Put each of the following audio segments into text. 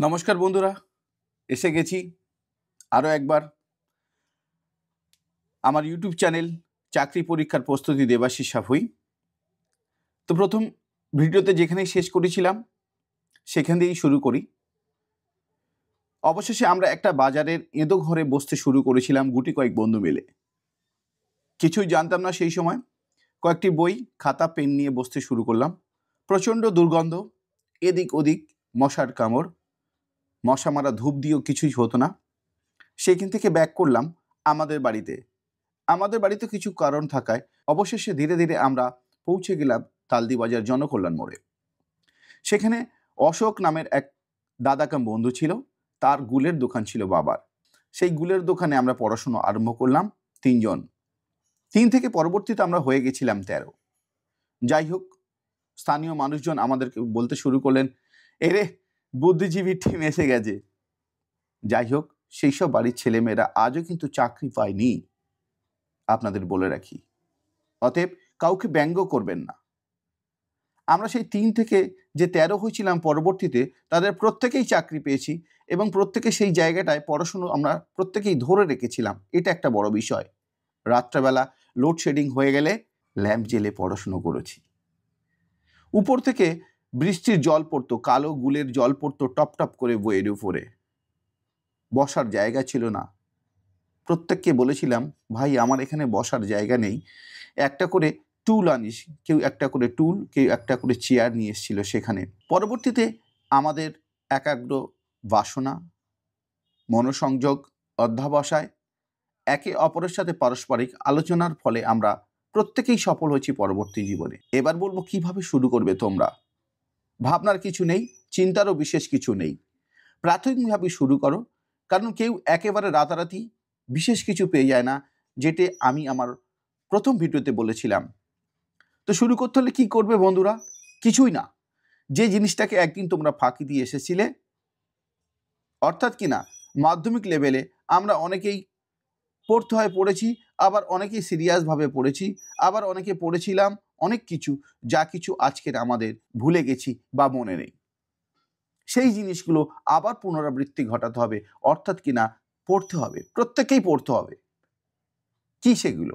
নমস্কার বন্ধুরা, এসে গেছি আরও একবার আমার ইউটিউব চ্যানেল চাকরি পরীক্ষার প্রস্তুতি দেবাশিস সাফুই। তো প্রথম ভিডিওতে যেখানেই শেষ করেছিলাম সেখান দিয়েই শুরু করি। অবশেষে আমরা একটা বাজারের এঁদো ঘরে বসতে শুরু করেছিলাম গুটি কয়েক বন্ধু মিলে। কিছুই জানতাম না সেই সময়। কয়েকটি বই, খাতা, পেন নিয়ে বসতে শুরু করলাম। প্রচণ্ড দুর্গন্ধ, এদিক ওদিক মশার কামড়, মশা মারা ধূপ দিয়েও কিছুই হতো না। সেখান থেকে ব্যাক করলাম আমাদের বাড়িতে। আমাদের বাড়িতে কিছু কারণ থাকায় অবশেষে ধীরে ধীরে আমরা পৌঁছে গেলাম তালদি বাজার জনকল্যাণ মোড়ে। সেখানে অশোক নামের এক দাদাকাম বন্ধু ছিল, তার গুলের দোকান ছিল বাবার। সেই গুলের দোকানে আমরা পড়াশুনো আরম্ভ করলাম তিনজন। 3 থেকে পরবর্তীতে আমরা হয়ে গেছিলাম 13। যাই হোক, স্থানীয় মানুষজন আমাদেরকে বলতে শুরু করলেন, এরে বুদ্ধিজীবী টিম এসে গেছে। যাই হোক, সেই সব বাড়ির ছেলেমেয়েরা আজও কিন্তু চাকরি পায়নি, আপনাদের বলে রাখি। অতএব কাউকে ব্যঙ্গ করবেন না। আমরা সেই 3 থেকে যে 13 হয়েছিলাম পরবর্তীতে তাদের প্রত্যেকেই চাকরি পেয়েছি এবং প্রত্যেকে সেই জায়গাটায় পড়াশুনো আমরা প্রত্যেকেই ধরে রেখেছিলাম। এটা একটা বড় বিষয়। রাত্রেবেলা লোডশেডিং হয়ে গেলে ল্যাম্প জ্বেলে পড়াশুনো করেছি। উপর থেকে বৃষ্টির জল পড়তো, কালো গুলের জল পড়তো টপ টপ করে বইয়ের উপরে। বসার জায়গা ছিল না। প্রত্যেককে বলেছিলাম, ভাই আমার এখানে বসার জায়গা নেই, একটা করে টুল আনিস। কেউ একটা করে টুল, কেউ একটা করে চেয়ার নিয়ে এসেছিল সেখানে। পরবর্তীতে আমাদের একাগ্র বাসনা, মনোসংযোগ, অধ্যাবসায়, একে অপরের সাথে পারস্পরিক আলোচনার ফলে আমরা প্রত্যেকেই সফল হয়েছি পরবর্তী জীবনে। এবার বলবো কিভাবে শুরু করবে তোমরা। ভাবনার কিছু নেই, চিন্তারও বিশেষ কিছু নেই। প্রাথমিকভাবে শুরু করো, কারণ কেউ একেবারে রাতারাতি বিশেষ কিছু পেয়ে যায় না, যেটা আমি আমার প্রথম ভিডিওতে বলেছিলাম। তো শুরু করতে হলে কী করবে বন্ধুরা? কিছুই না, যে জিনিসটাকে একদিন তোমরা ফাঁকি দিয়ে এসেছিলে, অর্থাৎ কি না, মাধ্যমিক লেভেলে আমরা অনেকেই পড়তে হয় পড়েছি, আবার অনেকেই সিরিয়াসভাবে পড়েছি, আবার অনেকে পড়েছিলাম অনেক কিছু, যা কিছু আজকের আমাদের ভুলে গেছি বা মনে নেই। সেই জিনিসগুলো আবার পুনরাবৃত্তি ঘটাতে হবে, অর্থাৎ কি না, পড়তে হবে, প্রত্যেকেই পড়তে হবে। কি সেগুলো?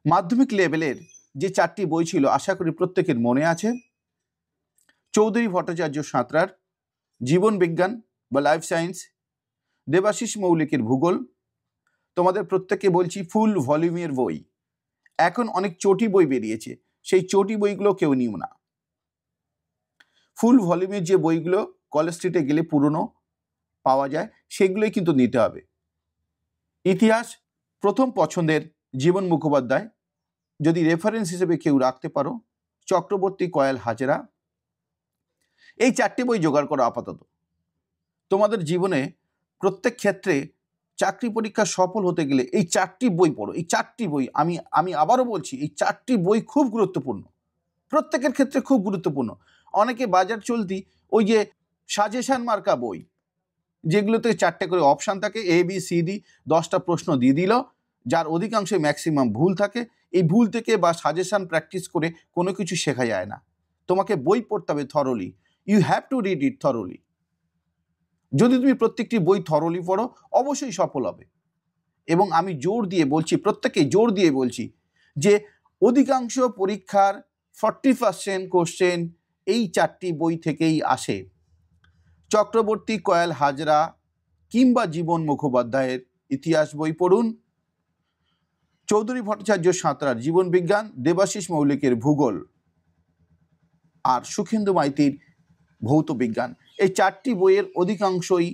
মাধ্যমিক লেভেলের যে 4টি বই ছিল, আশা করি প্রত্যেকের মনে আছে। চৌধুরী ভট্টাচার্য সাঁতরার জীবন বিজ্ঞান বা লাইফ সায়েন্স, দেবাশিস মৌলিকের ভূগোল। তোমাদের প্রত্যেককে বলছি ফুল ভলিউমের বই। এখন অনেক চটি বই বেরিয়েছে, সেই চটি বইগুলো কেউ নিও না। ফুল ভলিউমের যে বইগুলো কলেজ স্ট্রিটে গেলে পুরনো পাওয়া যায়, সেগুলোই কিন্তু নিতে হবে। ইতিহাস প্রথম পছন্দের জীবন মুখোপাধ্যায়, যদি রেফারেন্স হিসেবে কেউ রাখতে পারো চক্রবর্তী কয়াল হাজরা। এই 4টি বই জোগাড় করো আপাতত। তোমাদের জীবনে প্রত্যেক ক্ষেত্রে চাকরি পরীক্ষা সফল হতে গেলে এই 4টি বই পড়ো। এই 4টি বই আমি আবারও বলছি, এই 4টি বই খুব গুরুত্বপূর্ণ, প্রত্যেকের ক্ষেত্রে খুব গুরুত্বপূর্ণ। অনেকে বাজার চলতি ওই যে সাজেশন মার্কা বই, যেগুলোতে 4টে করে অপশান থাকে, ABCD 10টা প্রশ্ন দিয়ে দিল, যার অধিকাংশই ম্যাক্সিমাম ভুল থাকে। এই ভুল থেকে বা সাজেশন প্র্যাকটিস করে কোনো কিছু শেখা যায় না। তোমাকে বই পড়তে হবে thoroughly. You have to read it thoroughly. যদি তুমি প্রত্যেকটি বই থরলি পড়ো, অবশ্যই সফল হবে। এবং আমি জোর দিয়ে বলছি, প্রত্যেকেই জোর দিয়ে বলছি, যে অধিকাংশ পরীক্ষার 40% কোশ্চেন এই 4টি বই থেকেই আসে। চক্রবর্তী কয়াল হাজরা কিংবা জীবন মুখোপাধ্যায়ের ইতিহাস বই পড়ুন, চৌধুরী ভট্টাচার্য সাঁতরার জীবন বিজ্ঞান, দেবাশিস মৌলিকের ভূগোল, আর সুখেন্দু মাইতির ভৌত বিজ্ঞান। এই 4টি বইয়ের অধিকাংশই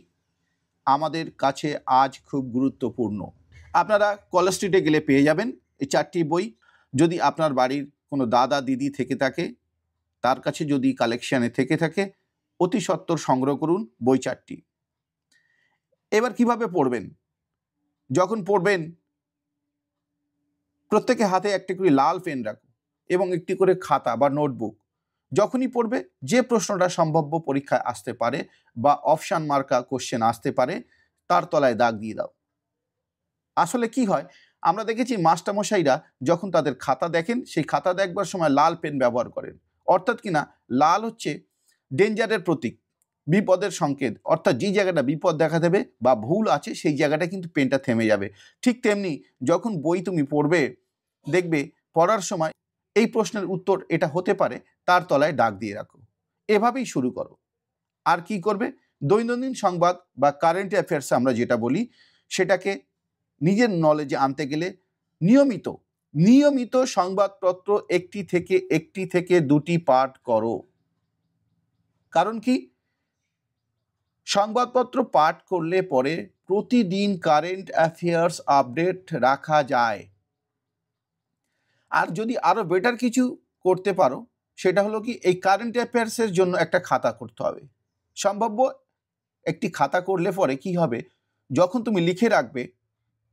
আমাদের কাছে আজ খুব গুরুত্বপূর্ণ। আপনারা কলেজ স্ট্রিটে গেলে পেয়ে যাবেন এই 4টি বই। যদি আপনার বাড়ির কোনো দাদা দিদি থেকে থাকে, তার কাছে যদি কালেকশানে থেকে থাকে, অতি সত্বর সংগ্রহ করুন বই 4টি। এবার কিভাবে পড়বেন? যখন পড়বেন প্রত্যেকে হাতে একটি করে লাল পেন রাখুন এবং একটি করে খাতা বা নোটবুক। যখনই পড়বে, যে প্রশ্নটা সম্ভাব্য পরীক্ষায় আসতে পারে বা অপশান মার্কা কোশ্চেন আসতে পারে, তার তলায় দাগ দিয়ে দাও। আসলে কি হয়, আমরা দেখেছি মাস্টারমশাইরা যখন তাদের খাতা দেখেন, সেই খাতা দেখবার সময় লাল পেন ব্যবহার করেন। অর্থাৎ কিনা, লাল হচ্ছে ডেঞ্জারের প্রতীক, বিপদের সংকেত, অর্থাৎ যে জায়গাটা বিপদ দেখা দেবে বা ভুল আছে সেই জায়গাটা কিন্তু পেনটা থেমে যাবে। ঠিক তেমনি যখন বই তুমি পড়বে, দেখবে পড়ার সময় এই প্রশ্নের উত্তর এটা হতে পারে, তার তলায় দাগ দিয়ে রাখো। এভাবেই শুরু করো। আর কি করবে, দৈনন্দিন সংবাদ বা কারেন্ট অ্যাফেয়ার্স আমরা যেটা বলি, সেটাকে নিজের নলেজে আনতে গেলে নিয়মিত সংবাদপত্র একটি থেকে দুটি পাঠ করো। কারণ কি, সংবাদপত্র পাঠ করলে পরে প্রতিদিন কারেন্ট অ্যাফেয়ার্স আপডেট রাখা যায়। আর যদি আরো বেটার কিছু করতে পারো, সেটা হলো কি, এই কারেন্ট অ্যাফেয়ার্সের জন্য একটা খাতা করতে হবে। সম্ভাব্য একটি খাতা করলে পরে কি হবে, যখন তুমি লিখে রাখবে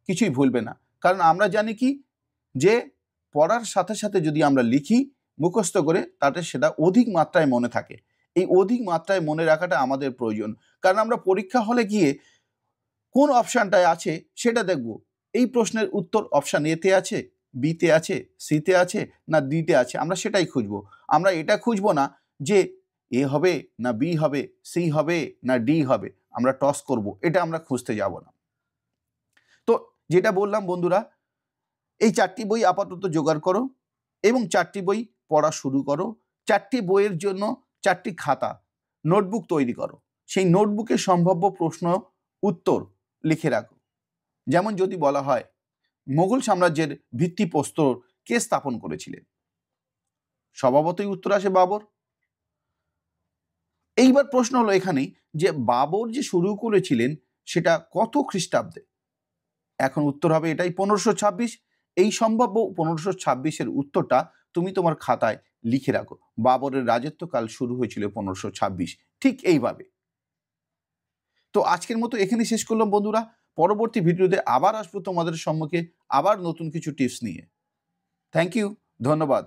কিছুই ভুলবে না। কারণ আমরা জানি কি, যে পড়ার সাথে সাথে যদি আমরা লিখি মুখস্থ করে, তাতে সেটা অধিক মাত্রায় মনে থাকে। এই অধিক মাত্রায় মনে রাখাটা আমাদের প্রয়োজন। কারণ আমরা পরীক্ষা হলে গিয়ে কোন অপশানটায় আছে সেটা দেখব। এই প্রশ্নের উত্তর অপশান এতে আছে, বিতে আছে, সিতে আছে না ডিতে আছে, আমরা সেটাই খুঁজবো। আমরা এটা খুঁজবো না যে এ হবে না বি হবে, সি হবে না ডি হবে, আমরা টস করব, এটা আমরা খুঁজতে যাব না। তো যেটা বললাম বন্ধুরা, এই 4টি বই আপাতত জোগাড় করো এবং 4টি বই পড়া শুরু করো। 4টি বইয়ের জন্য 4টি খাতা, নোটবুক তৈরি করো। সেই নোটবুকে সম্ভাব্য প্রশ্ন উত্তর লিখে রাখো। যেমন যদি বলা হয় মোগল সাম্রাজ্যের ভিত্তিপ্রস্তর কে স্থাপন করেছিলেন, স্বভাবতই উত্তর আসে বাবর। এইবার প্রশ্ন হলো এখানেই যে বাবর যে শুরু করেছিলেন সেটা কত খ্রিস্টাব্দে? এখন উত্তর হবে এটাই, 1526। এই সম্ভাব্য 1526-এর উত্তরটা তুমি তোমার খাতায় লিখে রাখো। বাবরের রাজত্বকাল শুরু হয়েছিল 1526, ঠিক এইভাবে। তো আজকের মতো এখানেই শেষ করলাম বন্ধুরা। পরবর্তী ভিডিওতে আবার আসবো তোমাদের সম্মুখে, আবার নতুন কিছু টিপস নিয়ে। থ্যাংক ইউ, ধন্যবাদ।